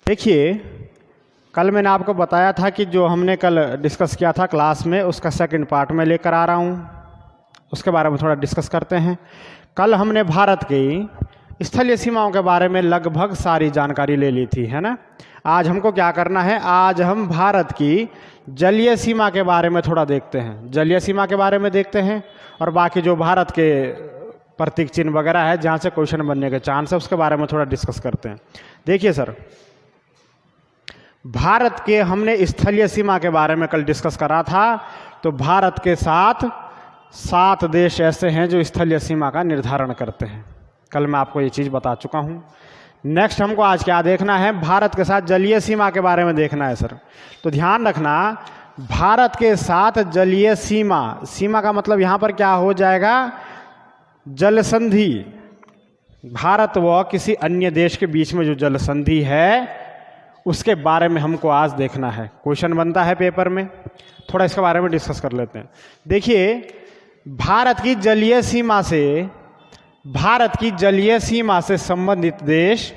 देखिए, कल मैंने आपको बताया था कि जो हमने कल डिस्कस किया था क्लास में उसका सेकंड पार्ट में लेकर आ रहा हूँ, उसके बारे में थोड़ा डिस्कस करते हैं। कल हमने भारत की स्थलीय सीमाओं के बारे में लगभग सारी जानकारी ले ली थी, है ना। आज हमको क्या करना है, आज हम भारत की जलीय सीमा के बारे में थोड़ा देखते हैं, जलीय सीमा के बारे में देखते हैं और बाकी जो भारत के प्रतीक चिन्ह वगैरह है जहाँ से क्वेश्चन बनने के चांस है उसके बारे में थोड़ा डिस्कस करते हैं। देखिए सर, भारत के हमने स्थलीय सीमा के बारे में कल डिस्कस करा था, तो भारत के साथ 7 देश ऐसे हैं जो स्थलीय सीमा का निर्धारण करते हैं। कल मैं आपको ये चीज़ बता चुका हूँ। नेक्स्ट हमको आज क्या देखना है, भारत के साथ जलीय सीमा के बारे में देखना है सर। तो ध्यान रखना, भारत के साथ जलीय सीमा, सीमा का मतलब यहाँ पर क्या हो जाएगा, जल संधि। भारत व किसी अन्य देश के बीच में जो जल संधि है उसके बारे में हमको आज देखना है। क्वेश्चन बनता है पेपर में, थोड़ा इसके बारे में डिस्कस कर लेते हैं। देखिए, भारत की जलीय सीमा से संबंधित देश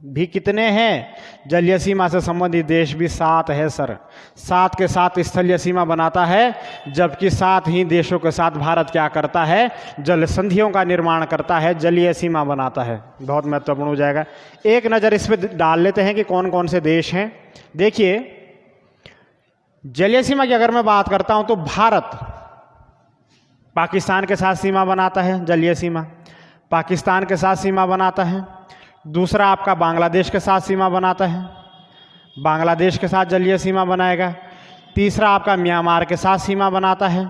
भी कितने हैं, जलीय सीमा से संबंधित देश भी 7 है सर। 7 के साथ स्थलीय सीमा बनाता है, जबकि 7 ही देशों के साथ भारत क्या करता है, जल संधियों का निर्माण करता है, जलीय सीमा बनाता है। बहुत महत्वपूर्ण हो जाएगा। एक नज़र इस पर डाल लेते हैं कि कौन कौन से देश हैं। देखिए, जलीय सीमा की अगर मैं बात करता हूं तो भारत पाकिस्तान के साथ सीमा बनाता है, जलीय सीमा पाकिस्तान के साथ सीमा बनाता है। दूसरा आपका बांग्लादेश के साथ सीमा बनाता है, बांग्लादेश के साथ जलीय सीमा बनाएगा। तीसरा आपका म्यांमार के साथ सीमा बनाता है,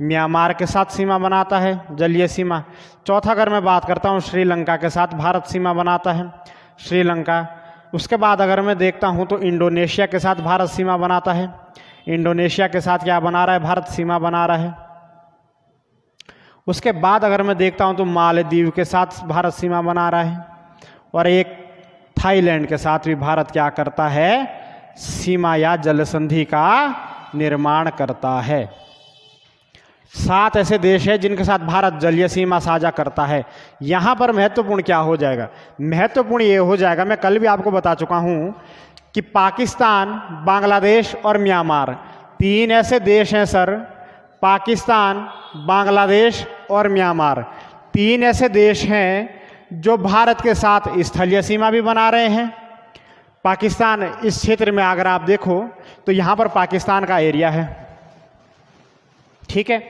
म्यांमार के साथ सीमा बनाता है जलीय सीमा। चौथा अगर मैं बात करता हूँ श्रीलंका के साथ भारत सीमा बनाता है, श्रीलंका। उसके बाद अगर मैं देखता हूँ तो इंडोनेशिया के साथ भारत सीमा बनाता है, इंडोनेशिया के साथ क्या बना रहा है, भारत सीमा बना रहा है। उसके बाद अगर मैं देखता हूँ तो मालदीव के साथ भारत सीमा बना रहा है, और एक थाईलैंड के साथ भी भारत क्या करता है, सीमा या जल संधि का निर्माण करता है। 7 ऐसे देश हैं जिनके साथ भारत जलीय सीमा साझा करता है। यहाँ पर महत्वपूर्ण क्या हो जाएगा, महत्वपूर्ण ये हो जाएगा, मैं कल भी आपको बता चुका हूँ कि पाकिस्तान, बांग्लादेश और म्यांमार 3 ऐसे देश हैं सर। पाकिस्तान, बांग्लादेश और म्यांमार 3 ऐसे देश हैं जो भारत के साथ स्थलीय सीमा भी बना रहे हैं। पाकिस्तान, इस क्षेत्र में अगर आप देखो तो यहाँ पर पाकिस्तान का एरिया है, ठीक है।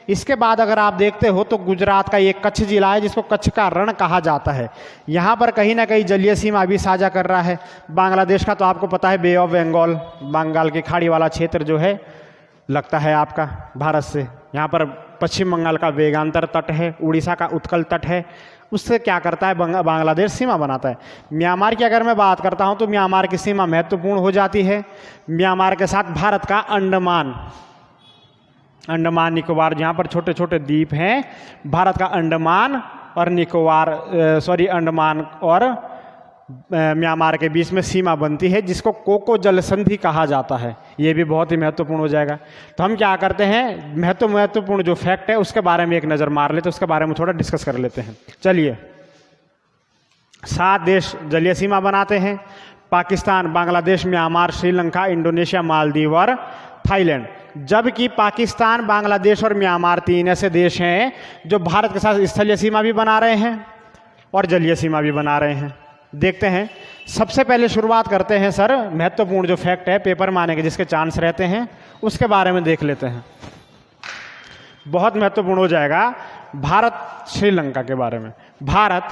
इसके बाद अगर आप देखते हो तो गुजरात का एक कच्छ जिला है जिसको कच्छ का रण कहा जाता है, यहाँ पर कहीं ना कहीं जलीय सीमा भी साझा कर रहा है। बांग्लादेश का तो आपको पता है, बे ऑफ बंगाल, बंगाल की खाड़ी वाला क्षेत्र जो है लगता है आपका भारत से। यहाँ पर पश्चिम बंगाल का वेगांतर तट है, उड़ीसा का उत्कल तट है, उससे क्या करता है बांग्लादेश सीमा बनाता है। म्यांमार की अगर मैं बात करता हूँ तो म्यांमार की सीमा महत्वपूर्ण हो जाती है। म्यांमार के साथ भारत का अंडमान निकोबार, जहाँ पर छोटे छोटे द्वीप हैं, भारत का अंडमान और निकोबार अंडमान और म्यांमार के बीच में सीमा बनती है, जिसको कोको जल संधि कहा जाता है। ये भी बहुत ही महत्वपूर्ण हो जाएगा। तो हम क्या करते हैं, महत्वपूर्ण जो फैक्ट है उसके बारे में एक नज़र मार लेते हैं, उसके बारे में थोड़ा डिस्कस कर लेते हैं। चलिए, 7 देश जलीय सीमा बनाते हैं, पाकिस्तान, बांग्लादेश, म्यांमार, श्रीलंका, इंडोनेशिया, मालदीव और थाईलैंड। जबकि पाकिस्तान, बांग्लादेश और म्यांमार 3 ऐसे देश हैं जो भारत के साथ स्थलीय सीमा भी बना रहे हैं और जलीय सीमा भी बना रहे हैं। देखते हैं, सबसे पहले शुरुआत करते हैं सर, महत्वपूर्ण जो फैक्ट है पेपर में आने के जिसके चांस रहते हैं उसके बारे में देख लेते हैं। बहुत महत्वपूर्ण हो जाएगा भारत श्रीलंका के बारे में। भारत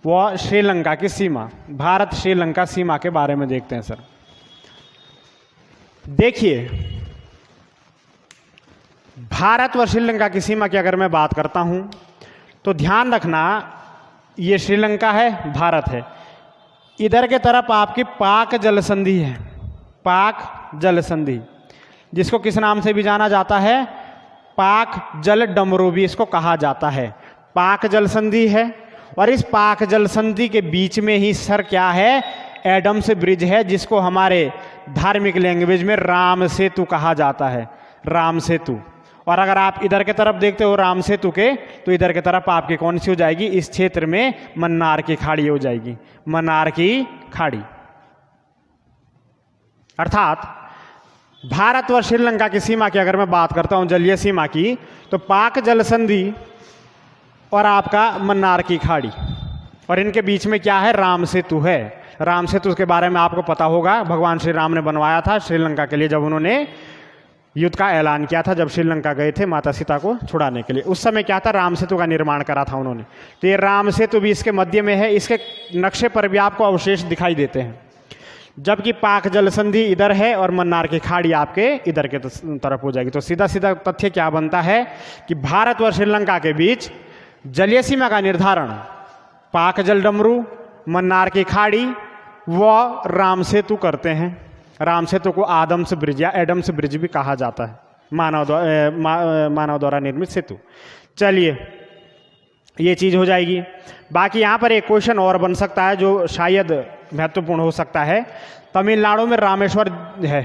व श्रीलंका की सीमा, भारत श्रीलंका सीमा के बारे में देखते हैं सर। देखिए, भारत व श्रीलंका की सीमा की अगर मैं बात करता हूं तो ध्यान रखना, ये श्रीलंका है, भारत है। इधर के तरफ आपकी पाक जल संधि है, पाक जल संधि, जिसको किस नाम से भी जाना जाता है, पाक जल डमरू भी इसको कहा जाता है। पाक जल संधि है और इस पाक जल संधि के बीच में ही सर क्या है, एडम्स ब्रिज है, जिसको हमारे धार्मिक लैंग्वेज में राम सेतु कहा जाता है, राम सेतु। और अगर आप इधर के तरफ देखते हो राम सेतु के, तो इधर की तरफ आपकी कौन सी हो जाएगी, इस क्षेत्र में मन्नार की खाड़ी हो जाएगी, मन्नार की खाड़ी। अर्थात भारत और श्रीलंका की सीमा की अगर मैं बात करता हूं, जलीय सीमा की, तो पाक जल संधि और आपका मन्नार की खाड़ी, और इनके बीच में क्या है, राम सेतु है। राम सेतु के बारे में आपको पता होगा, भगवान श्री राम ने बनवाया था श्रीलंका के लिए, जब उन्होंने युद्ध का ऐलान किया था, जब श्रीलंका गए थे माता सीता को छुड़ाने के लिए। उस समय क्या था, राम सेतु का निर्माण करा था उन्होंने। तो ये राम सेतु भी इसके मध्य में है, इसके नक्शे पर भी आपको अवशेष दिखाई देते हैं। जबकि पाक जल संधि इधर है और मन्नार की खाड़ी आपके इधर के तरफ हो जाएगी। तो सीधा सीधा तथ्य क्या बनता है कि भारत और श्रीलंका के बीच जलीय सीमा का निर्धारण पाक जल डमरू, मन्नार की खाड़ी व राम सेतु करते हैं। राम सेतु को आदम्स ब्रिज या एडम्स ब्रिज भी कहा जाता है, मानव द्वारा निर्मित सेतु। चलिए, ये चीज हो जाएगी। बाकी यहाँ पर एक क्वेश्चन और बन सकता है जो शायद महत्वपूर्ण हो सकता है। तमिलनाडु में रामेश्वर है,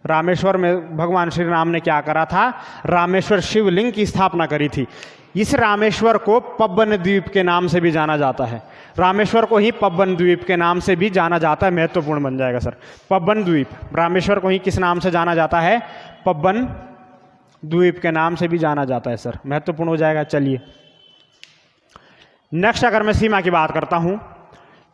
रामेश्वर में भगवान श्री राम ने क्या करा था, रामेश्वर शिवलिंग की स्थापना करी थी। इस रामेश्वर को पब्बन द्वीप के नाम से भी जाना जाता है। रामेश्वर को ही पब्बन द्वीप के नाम से भी जाना जाता है। महत्वपूर्ण बन जाएगा सर, पब्बन द्वीप, रामेश्वर को ही किस नाम से जाना जाता है, पब्बन द्वीप के नाम से भी जाना जाता है सर, महत्वपूर्ण हो जाएगा। चलिए नेक्स्ट, अगर मैं सीमा की बात करता हूं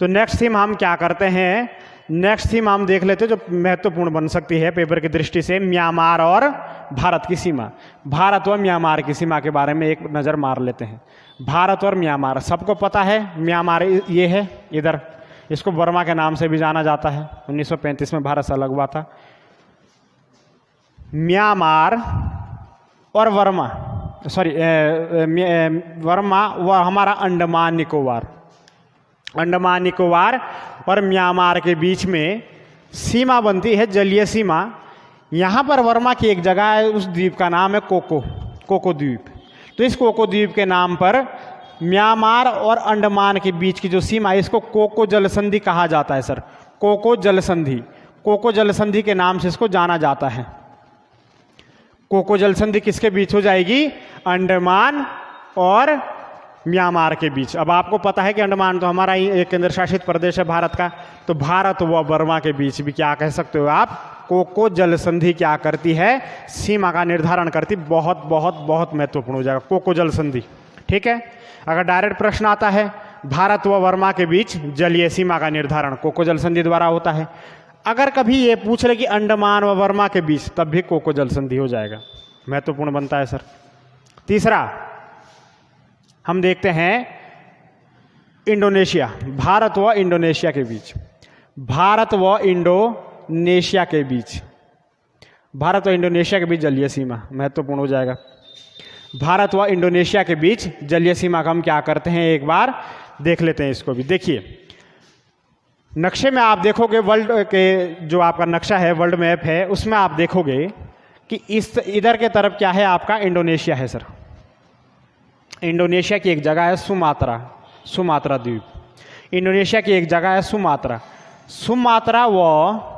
तो नेक्स्ट सीमा हम क्या करते हैं, नेक्स्ट सीमा हम देख लेते हैं जो महत्वपूर्ण बन सकती है पेपर की दृष्टि से, म्यांमार और भारत की सीमा। भारत और म्यांमार की सीमा के बारे में एक नज़र मार लेते हैं। भारत और म्यांमार सबको पता है, म्यांमार ये है इधर, इसको बर्मा के नाम से भी जाना जाता है। 1935 में भारत से अलग हुआ था। म्यांमार और वर्मा, सॉरी वर्मा व हमारा अंडमान निकोबार, अंडमान निकोबार और म्यांमार के बीच में सीमा बनती है, जलीय सीमा। यहाँ पर वर्मा की एक जगह है, उस द्वीप का नाम है कोको द्वीप। तो इस कोको द्वीप के नाम पर म्यांमार और अंडमान के बीच की जो सीमा है, इसको कोको जल संधि कहा जाता है सर, कोको जल संधि। कोको जल संधि के नाम से इसको जाना जाता है। कोको जल संधि किसके बीच हो जाएगी, अंडमान और म्यांमार के बीच। अब आपको पता है कि अंडमान तो हमारा ही एक केंद्र शासित प्रदेश है भारत का, तो भारत व बर्मा के बीच भी क्या कह सकते हो आप, कोको जल संधि क्या करती है, सीमा का निर्धारण करती। बहुत बहुत बहुत महत्वपूर्ण हो जाएगा कोको जल संधि। ठीक है, अगर डायरेक्ट प्रश्न आता है भारत व बर्मा के बीच जलीय सीमा का निर्धारण कोको जल संधि द्वारा होता है। अगर कभी ये पूछ ले कि अंडमान व बर्मा के बीच, तब भी कोको जल संधि हो जाएगा, महत्वपूर्ण बनता है सर। तीसरा हम देखते हैं इंडोनेशिया, भारत व इंडोनेशिया के बीच, भारत व इंडोनेशिया के बीच, भारत व इंडोनेशिया के बीच जलीय सीमा महत्वपूर्ण हो जाएगा। भारत व इंडोनेशिया के बीच जलीय सीमा का हम क्या करते हैं, एक बार देख लेते हैं इसको भी। देखिए नक्शे में आप देखोगे, वर्ल्ड के जो आपका नक्शा है, वर्ल्ड मैप है, उसमें आप देखोगे कि इस इधर के तरफ क्या है, आपका इंडोनेशिया है सर। इंडोनेशिया की एक जगह है सुमात्रा, सुमात्रा द्वीप। इंडोनेशिया की एक जगह है सुमात्रा, सुमात्रा व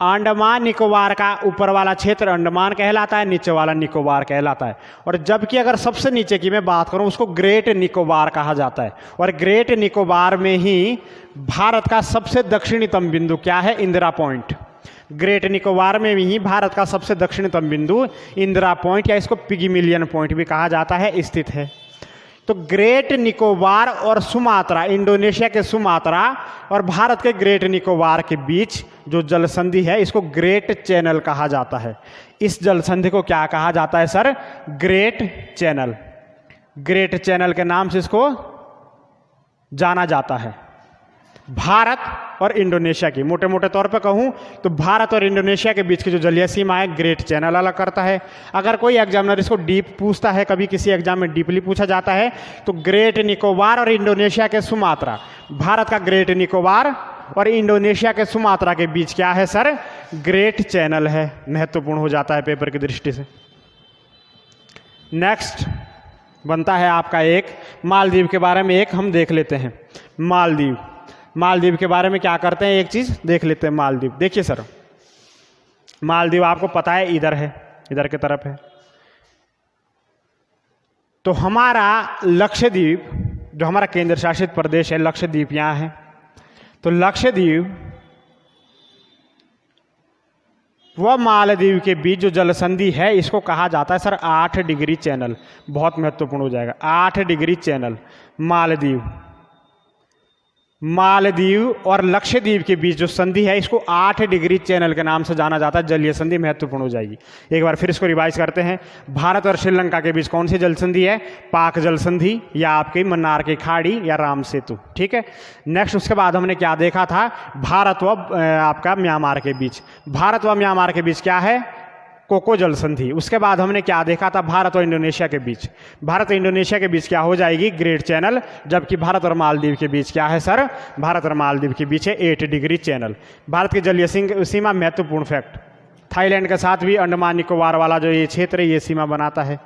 अंडमान निकोबार का ऊपर वाला क्षेत्र अंडमान कहलाता है, नीचे वाला निकोबार कहलाता है। और जबकि अगर सबसे नीचे की मैं बात करूं, उसको ग्रेट निकोबार कहा जाता है। और ग्रेट निकोबार में ही भारत का सबसे दक्षिणतम बिंदु क्या है, इंदिरा पॉइंट। ग्रेट निकोबार में ही भारत का सबसे दक्षिणतम बिंदु इंदिरा पॉइंट, या इसको पिगमिलियन पॉइंट भी कहा जाता है, स्थित है। तो ग्रेट निकोबार और सुमात्रा, इंडोनेशिया के सुमात्रा और भारत के ग्रेट निकोबार के बीच जो जल संधि है, इसको ग्रेट चैनल कहा जाता है। इस जल संधि को क्या कहा जाता है sir, great channel. Great channel के नाम से इसको जाना जाता है। भारत और इंडोनेशिया की, मोटे मोटे तौर पे कहूं तो भारत और इंडोनेशिया के बीच की जो जलीय सीमा है, ग्रेट चैनल अलग करता है। अगर कोई एग्जामिनर इसको डीप पूछता है, कभी किसी एग्जाम में डीपली पूछा जाता है, तो ग्रेट निकोबार और इंडोनेशिया के सुमात्रा, भारत का ग्रेट निकोबार और इंडोनेशिया के सुमात्रा के बीच क्या है सर, ग्रेट चैनल है। महत्वपूर्ण हो जाता है पेपर की दृष्टि से। नेक्स्ट बनता है आपका एक मालदीव के बारे में एक हम देख लेते हैं। मालदीव, मालदीव के बारे में क्या करते हैं, एक चीज देख लेते हैं। मालदीव देखिए सर, मालदीव आपको पता है इधर है, इधर की तरफ है। तो हमारा लक्षद्वीप जो हमारा केंद्र शासित प्रदेश है, लक्षद्वीप यहाँ है। तो लक्षद्वीप व मालदीव के बीच जो जल संधि है इसको कहा जाता है सर 8 डिग्री चैनल। बहुत महत्वपूर्ण हो जाएगा, 8 डिग्री चैनल। मालदीव और लक्षद्वीप के बीच जो संधि है इसको 8 डिग्री चैनल के नाम से जाना जाता है। जलीय संधि महत्वपूर्ण हो जाएगी। एक बार फिर इसको रिवाइज करते हैं। भारत और श्रीलंका के बीच कौन सी जल संधि है? पाक जल संधि या आपकी मन्नार की खाड़ी या राम सेतु। ठीक है। नेक्स्ट उसके बाद हमने क्या देखा था? भारत व आपका म्यांमार के बीच, भारत व म्यांमार के बीच क्या है? कोको जल संधि। उसके बाद हमने क्या देखा था? भारत और इंडोनेशिया के बीच, भारत और इंडोनेशिया के बीच क्या हो जाएगी? Great channel. जबकि भारत और मालदीव के बीच क्या है सर? भारत और मालदीव के बीच है 8 डिग्री चैनल। भारत की जलीय सीमा महत्वपूर्ण फैक्ट, थाईलैंड के साथ भी अंडमान निकोबार वाला जो ये क्षेत्र है ये सीमा बनाता है।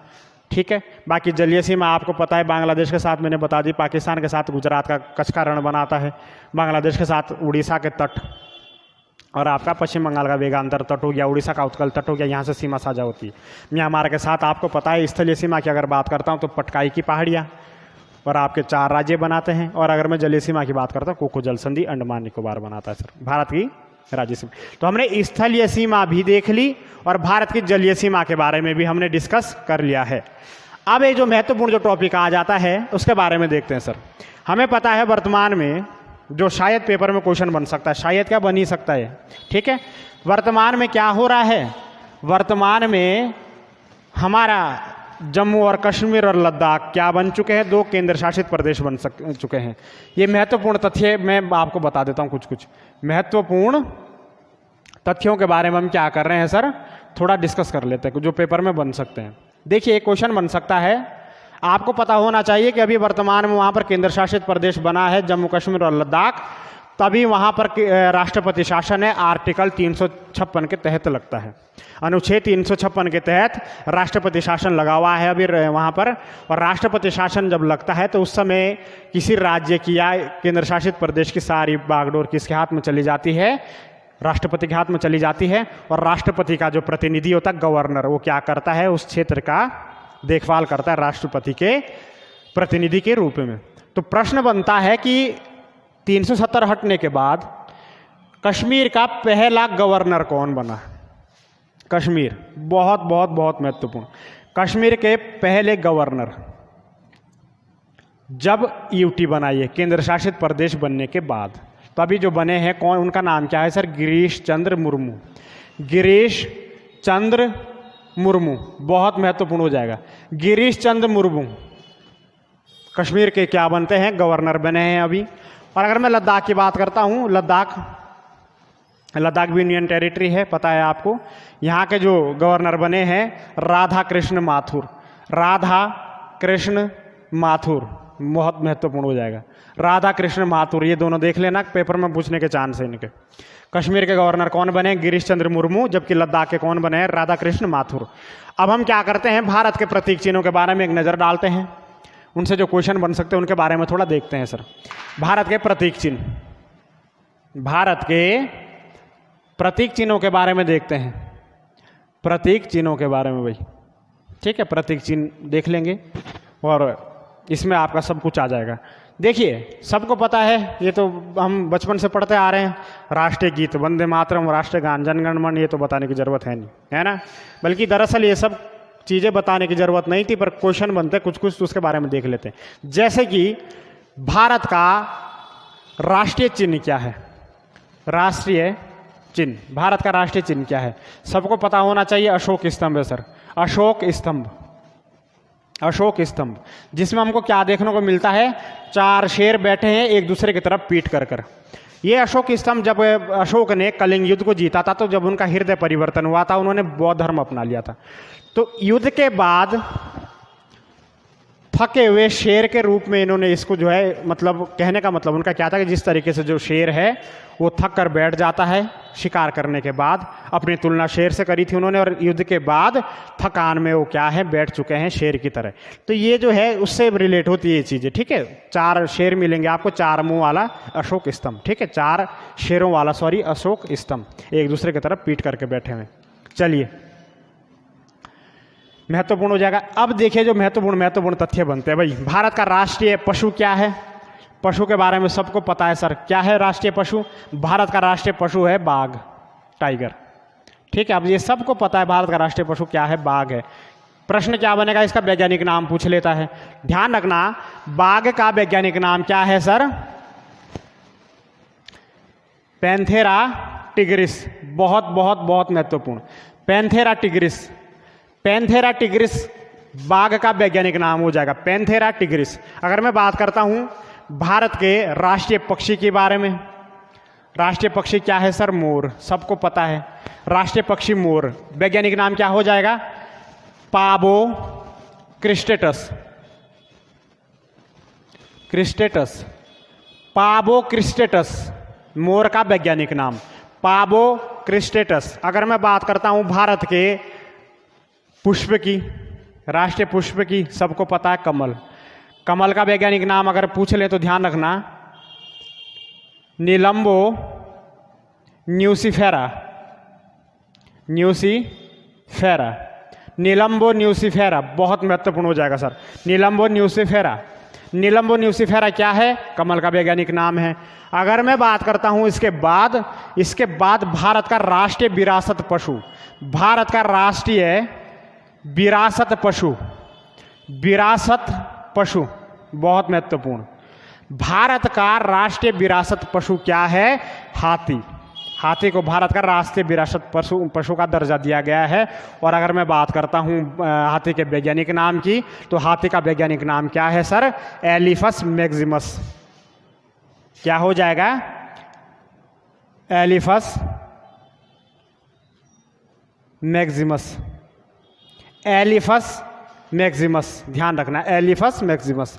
ठीक है। बाकी जलीय सीमा आपको पता है, बांग्लादेश के साथ मैंने बता दी, पाकिस्तान के साथ गुजरात का कच्छ का रण बनाता है, बांग्लादेश के साथ उड़ीसा के तट और आपका पश्चिम बंगाल का वेगांतर तट हो गया, उड़ीसा का उत्कल तट हो गया, यहाँ से सीमा साझा होती है। म्यांमार के साथ आपको पता है स्थलीय सीमा की अगर बात करता हूँ तो पटकाई की पहाड़ियाँ और आपके 4 राज्य बनाते हैं। और अगर मैं जलीय सीमा की बात करता हूँ कोको जल संधि अंडमान निकोबार बनाता है सर, भारत की राज्य सीमा। तो हमने स्थलीय सीमा भी देख ली और भारत की जलीय सीमा के बारे में भी हमने डिस्कस कर लिया है। अब ये जो महत्वपूर्ण जो टॉपिक आ जाता है उसके बारे में देखते हैं सर। हमें पता है वर्तमान में जो शायद पेपर में क्वेश्चन बन सकता है, शायद क्या बन ही सकता है। ठीक है। वर्तमान में क्या हो रहा है? वर्तमान में हमारा जम्मू और कश्मीर और लद्दाख क्या बन चुके हैं? 2 केंद्र शासित प्रदेश बन चुके हैं। ये महत्वपूर्ण तथ्य मैं आपको बता देता हूँ। कुछ महत्वपूर्ण तथ्यों के बारे में हम क्या कर रहे हैं सर, थोड़ा डिस्कस कर लेते हैं जो पेपर में बन सकते हैं। देखिए एक क्वेश्चन बन सकता है, आपको पता होना चाहिए कि अभी वर्तमान में वहाँ पर केंद्र शासित प्रदेश बना है जम्मू कश्मीर और लद्दाख, तभी वहाँ पर राष्ट्रपति शासन है आर्टिकल 356 के तहत लगता है। अनुच्छेद 356 के तहत राष्ट्रपति शासन लगा हुआ है अभी वहाँ पर। और राष्ट्रपति शासन जब लगता है तो उस समय किसी राज्य की या केंद्र शासित प्रदेश की सारी बागडोर किसके हाथ में चली जाती है? राष्ट्रपति के हाथ में चली जाती है। और राष्ट्रपति का जो प्रतिनिधि होता है गवर्नर, वो क्या करता है? उस क्षेत्र का देखभाल करता है राष्ट्रपति के प्रतिनिधि के रूप में। तो प्रश्न बनता है कि 370 हटने के बाद कश्मीर का पहला गवर्नर कौन बना? कश्मीर बहुत बहुत बहुत महत्वपूर्ण। कश्मीर के पहले गवर्नर जब यूटी बनाई है केंद्र शासित प्रदेश बनने के बाद, तो अभी जो बने हैं कौन, उनका नाम क्या है सर? गिरीश चंद्र मुर्मू। गिरीश चंद्र मुर्मू बहुत महत्वपूर्ण हो जाएगा। गिरीश चंद्र मुर्मू कश्मीर के क्या बनते हैं? गवर्नर बने हैं अभी। और अगर मैं लद्दाख की बात करता हूँ, लद्दाख भी यूनियन टेरिटरी है, पता है आपको। यहाँ के जो गवर्नर बने हैं राधा कृष्ण माथुर। राधा कृष्ण माथुर बहुत महत्वपूर्ण हो जाएगा। राधा कृष्ण माथुर, ये दोनों देख लेना, पेपर में पूछने के चांस है इनके। कश्मीर के गवर्नर कौन बने? गिरीश चंद्र मुर्मू। जबकि लद्दाख के कौन बने हैं? राधा कृष्ण माथुर। अब हम क्या करते हैं, भारत के प्रतीक चिन्हों के बारे में एक नज़र डालते हैं, उनसे जो क्वेश्चन बन सकते हैं उनके बारे में थोड़ा देखते हैं सर। भारत के प्रतीक चिन्ह, भारत के प्रतीक चिन्हों के बारे में देखते हैं। प्रतीक चिन्हों के बारे में भाई, ठीक है, प्रतीक चिन्ह देख लेंगे और इसमें आपका सब कुछ आ जाएगा। देखिए सबको पता है, ये तो हम बचपन से पढ़ते आ रहे हैं, राष्ट्रीय गीत वंदे मातरम, राष्ट्रीय गान जनगण मन, ये तो बताने की ज़रूरत है नहीं, है ना। बल्कि दरअसल ये सब चीज़ें बताने की ज़रूरत नहीं थी, पर क्वेश्चन बनते कुछ कुछ तो उसके बारे में देख लेते हैं। जैसे कि भारत का राष्ट्रीय चिन्ह क्या है? राष्ट्रीय चिन्ह, भारत का राष्ट्रीय चिन्ह क्या है? सबको पता होना चाहिए, अशोक स्तंभ है सर। अशोक स्तंभ, अशोक स्तंभ, जिसमें हमको क्या देखने को मिलता है? 4 शेर बैठे हैं एक दूसरे की तरफ पीठ कर कर। ये अशोक स्तंभ, जब अशोक ने कलिंग युद्ध को जीता था तो जब उनका हृदय परिवर्तन हुआ था, उन्होंने बौद्ध धर्म अपना लिया था। तो युद्ध के बाद थके हुए शेर के रूप में इन्होंने इसको जो है, मतलब कहने का मतलब उनका क्या था कि जिस तरीके से जो शेर है वो थक कर बैठ जाता है शिकार करने के बाद, अपनी तुलना शेर से करी थी उन्होंने, और युद्ध के बाद थकान में वो क्या है, बैठ चुके हैं शेर की तरह। तो ये जो है उससे रिलेट होती है ये चीज़ें, ठीक है। 4 शेर मिलेंगे आपको, 4 मुंह वाला अशोक स्तंभ, ठीक है, 4 शेरों वाला अशोक स्तंभ एक दूसरे की तरफ पीट करके बैठे हुए। चलिए, महत्वपूर्ण हो जाएगा। अब देखिए जो महत्वपूर्ण तथ्य बनते हैं भाई। भारत का राष्ट्रीय पशु क्या है? पशु के बारे में सबको पता है सर। क्या है राष्ट्रीय पशु? भारत का राष्ट्रीय पशु है बाघ, टाइगर। ठीक है, अब ये सबको पता है भारत का राष्ट्रीय पशु क्या है, बाघ है। प्रश्न क्या बनेगा? इसका वैज्ञानिक नाम पूछ लेता है। ध्यान रखना, बाघ का वैज्ञानिक नाम क्या है सर? Panthera tigris. बहुत बहुत बहुत महत्वपूर्ण, पैंथेरा टिग्रिस। पैंथेरा टिग्रिस बाघ का वैज्ञानिक नाम हो जाएगा, पैंथेरा टिग्रिस। अगर मैं बात करता हूं भारत के राष्ट्रीय पक्षी के बारे में, राष्ट्रीय पक्षी क्या है सर? मोर। सबको पता है राष्ट्रीय पक्षी मोर। वैज्ञानिक नाम क्या हो जाएगा? पाबो क्रिस्टेटस। क्रिस्टेटस, पाबो क्रिस्टेटस मोर का वैज्ञानिक नाम, पाबो क्रिस्टेटस। अगर मैं बात करता हूं भारत के पुष्प की, राष्ट्रीय पुष्प की, सबको पता है कमल। कमल का वैज्ञानिक नाम अगर पूछ ले तो ध्यान रखना, नीलंबो न्यूसिफेरा। न्यूसिफेरा, नीलंबो न्यूसिफेरा, बहुत महत्वपूर्ण हो जाएगा सर। नीलंबो न्यूसिफेरा। नीलंबो न्यूसिफेरा क्या है? कमल का वैज्ञानिक नाम है। अगर मैं बात करता हूं इसके बाद भारत का राष्ट्रीय विरासत पशु, भारत का राष्ट्रीय विरासत पशु, विरासत पशु बहुत महत्वपूर्ण। भारत का राष्ट्रीय विरासत पशु क्या है? हाथी। हाथी को भारत का राष्ट्रीय विरासत पशु का दर्जा दिया गया है। और अगर मैं बात करता हूं हाथी के वैज्ञानिक नाम की, तो हाथी का वैज्ञानिक नाम क्या है सर? Elephas maximus. क्या हो जाएगा? Elephas maximus. एलिफस मैक्सिमस, ध्यान रखना, एलिफस मैक्सिमस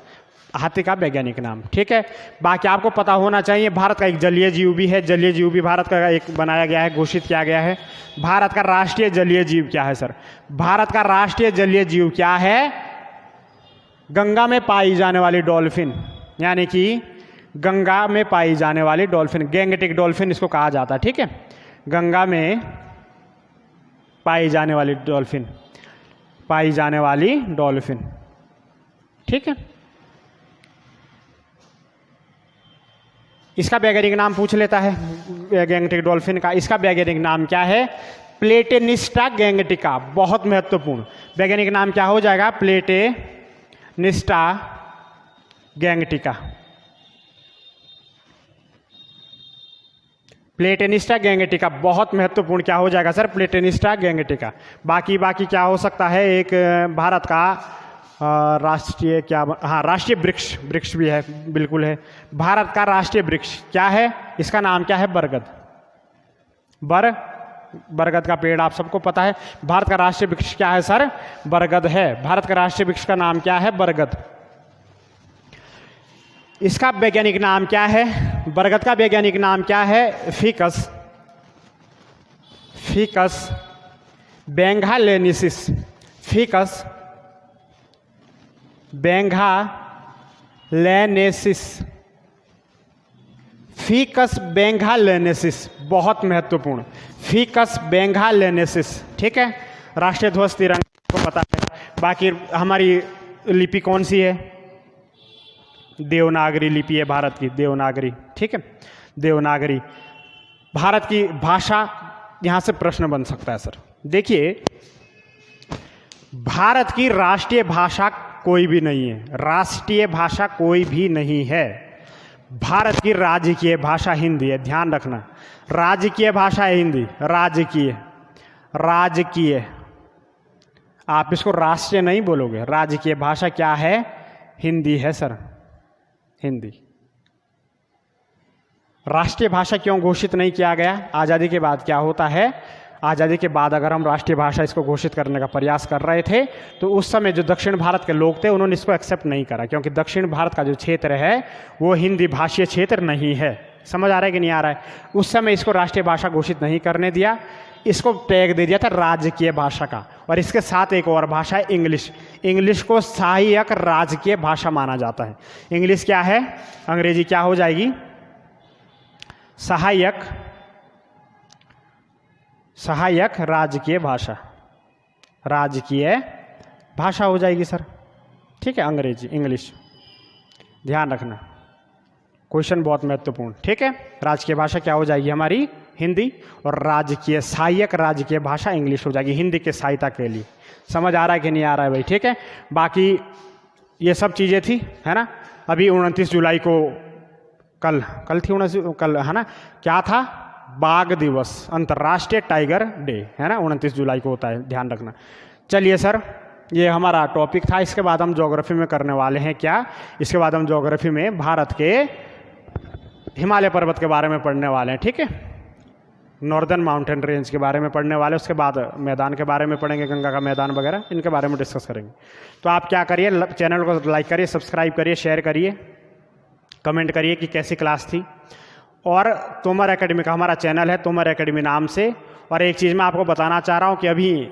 हाथी का वैज्ञानिक नाम। ठीक है, बाकी आपको पता होना चाहिए भारत का एक जलीय जीव भी है। जलीय जीव भी भारत का एक बनाया गया है, घोषित किया गया है। भारत का राष्ट्रीय जलीय जीव क्या है सर? भारत का राष्ट्रीय जलीय जीव क्या है? गंगा में पाई जाने वाली डॉल्फिन, यानी कि गंगा में पाई जाने वाली डॉल्फिन, गैंगटिक डॉल्फिन इसको कहा जाता है। ठीक है, गंगा में पाई जाने वाली डॉल्फिन, पाई जाने वाली डॉल्फिन। ठीक है, इसका वैज्ञानिक नाम पूछ लेता है गैंगटिक डॉल्फिन का। इसका वैज्ञानिक नाम क्या है? प्लेटेनिस्टा गैंगटिका। बहुत महत्वपूर्ण, वैज्ञानिक नाम क्या हो जाएगा? प्लेटेनिस्टा गैंगटिका। प्लेटेनिस्टा गैंगटिका बहुत महत्वपूर्ण क्या हो जाएगा सर? प्लेटेनिस्टा गैंगटिका। बाकी क्या हो सकता है? एक भारत का राष्ट्रीय क्या, हाँ राष्ट्रीय वृक्ष भी है, बिल्कुल है। भारत का राष्ट्रीय वृक्ष क्या है? इसका नाम क्या है? बरगद। बरगद का पेड़ आप सबको पता है। भारत का राष्ट्रीय वृक्ष क्या है सर? बरगद है। भारत का राष्ट्रीय वृक्ष का नाम क्या है? बरगद। इसका वैज्ञानिक नाम क्या है? बरगद का वैज्ञानिक नाम क्या है? फिकस। फिकस बेंगालेनेसिस। फिकस बेंगालेनेसिस। फिकस बेंगालेनेसिस बहुत महत्वपूर्ण, फिकस बेंगालेनेसिस। ठीक है, राष्ट्रीय ध्वज तिरंगा को पता है। बाकी हमारी लिपि कौन सी है? देवनागरी लिपि है भारत की, देवनागरी। ठीक है, देवनागरी। भारत की भाषा, यहां से प्रश्न बन सकता है सर। देखिए, भारत की राष्ट्रीय भाषा कोई भी नहीं है, राष्ट्रीय भाषा कोई भी नहीं है। भारत की राजकीय भाषा हिंदी है, ध्यान रखना, राजकीय भाषा है हिंदी। राजकीय, आप इसको राष्ट्रीय नहीं बोलोगे। राजकीय भाषा क्या है? हिंदी है सर, हिंदी। राष्ट्रीय भाषा क्यों घोषित नहीं किया गया? आज़ादी के बाद क्या होता है, आज़ादी के बाद अगर हम राष्ट्रीय भाषा इसको घोषित करने का प्रयास कर रहे थे तो उस समय जो दक्षिण भारत के लोग थे उन्होंने इसको एक्सेप्ट नहीं करा, क्योंकि दक्षिण भारत का जो क्षेत्र है वो हिंदी भाषीय क्षेत्र नहीं है। समझ आ रहा है कि नहीं आ रहा है? उस समय इसको राष्ट्रीय भाषा घोषित नहीं करने दिया, इसको टैग दे दिया था राजकीय भाषा का। और इसके साथ एक और भाषा है इंग्लिश। इंग्लिश को सहायक राजकीय भाषा माना जाता है। इंग्लिश क्या है? अंग्रेजी क्या हो जाएगी? सहायक सहायक राजकीय भाषा, राजकीय भाषा हो जाएगी सर, ठीक है, अंग्रेजी, इंग्लिश, ध्यान रखना, क्वेश्चन बहुत महत्वपूर्ण, ठीक है। राजकीय भाषा क्या हो जाएगी हमारी? हिंदी, और राजकीय सहायक राजकीय भाषा इंग्लिश हो जाएगी हिंदी के सहायता के लिए। समझ आ रहा है कि नहीं आ रहा है भाई? ठीक है, बाकी ये सब चीज़ें थी, है ना। अभी 29 जुलाई को कल थी 29, कल, है ना, क्या था? बाघ दिवस, अंतर्राष्ट्रीय टाइगर डे, है ना, 29 जुलाई को होता है, ध्यान रखना। चलिए सर, ये हमारा टॉपिक था। इसके बाद हम ज्योग्राफी में करने वाले हैं क्या? इसके बाद हम ज्योग्राफी में भारत के हिमालय पर्वत के बारे में पढ़ने वाले हैं, ठीक है, नॉर्दर्न माउंटेन रेंज के बारे में पढ़ने वाले। उसके बाद मैदान के बारे में पढ़ेंगे, गंगा का मैदान वगैरह, इनके बारे में डिस्कस करेंगे। तो आप क्या करिए, चैनल को लाइक करिए, सब्सक्राइब करिए, शेयर करिए, कमेंट करिए कि कैसी क्लास थी। और तोमर एकेडमी का हमारा चैनल है, तोमर एकेडमी नाम से। और एक चीज़ मैं आपको बताना चाह रहा हूँ कि अभी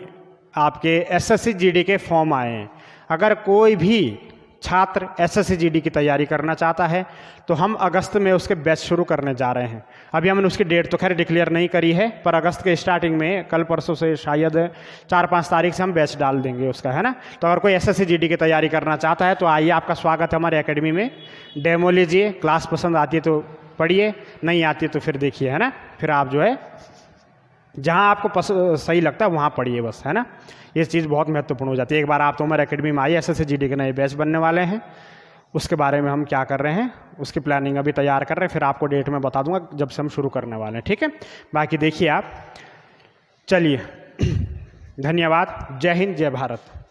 आपके एसएससी जीडी के फॉर्म आए हैं। अगर कोई भी छात्र एसएससी जीडी की तैयारी करना चाहता है तो हम अगस्त में उसके बैच शुरू करने जा रहे हैं। अभी हमने उसकी डेट तो खैर डिक्लेयर नहीं करी है, पर अगस्त के स्टार्टिंग में, कल परसों से शायद 4-5 तारीख से हम बैच डाल देंगे उसका, है ना। तो अगर कोई एसएससी जीडी की तैयारी करना चाहता है तो आइए, आपका स्वागत है हमारे एकेडमी में। डेमो लीजिए, क्लास पसंद आती है तो पढ़िए, नहीं आती है तो फिर देखिए, है ना। फिर आप जो है जहाँ आपको सही लगता है वहाँ पढ़िए बस, है ना। ये चीज़ बहुत महत्वपूर्ण हो जाती है। एक बार आप तो हमारे एकेडमी में आइए, एसएससी जीडी के नए बैच बनने वाले हैं, उसके बारे में हम क्या कर रहे हैं, उसकी प्लानिंग अभी तैयार कर रहे हैं। फिर आपको डेट में बता दूंगा जब से हम शुरू करने वाले हैं, ठीक है। बाकी देखिए आप, चलिए, धन्यवाद, जय हिंद, जय भारत।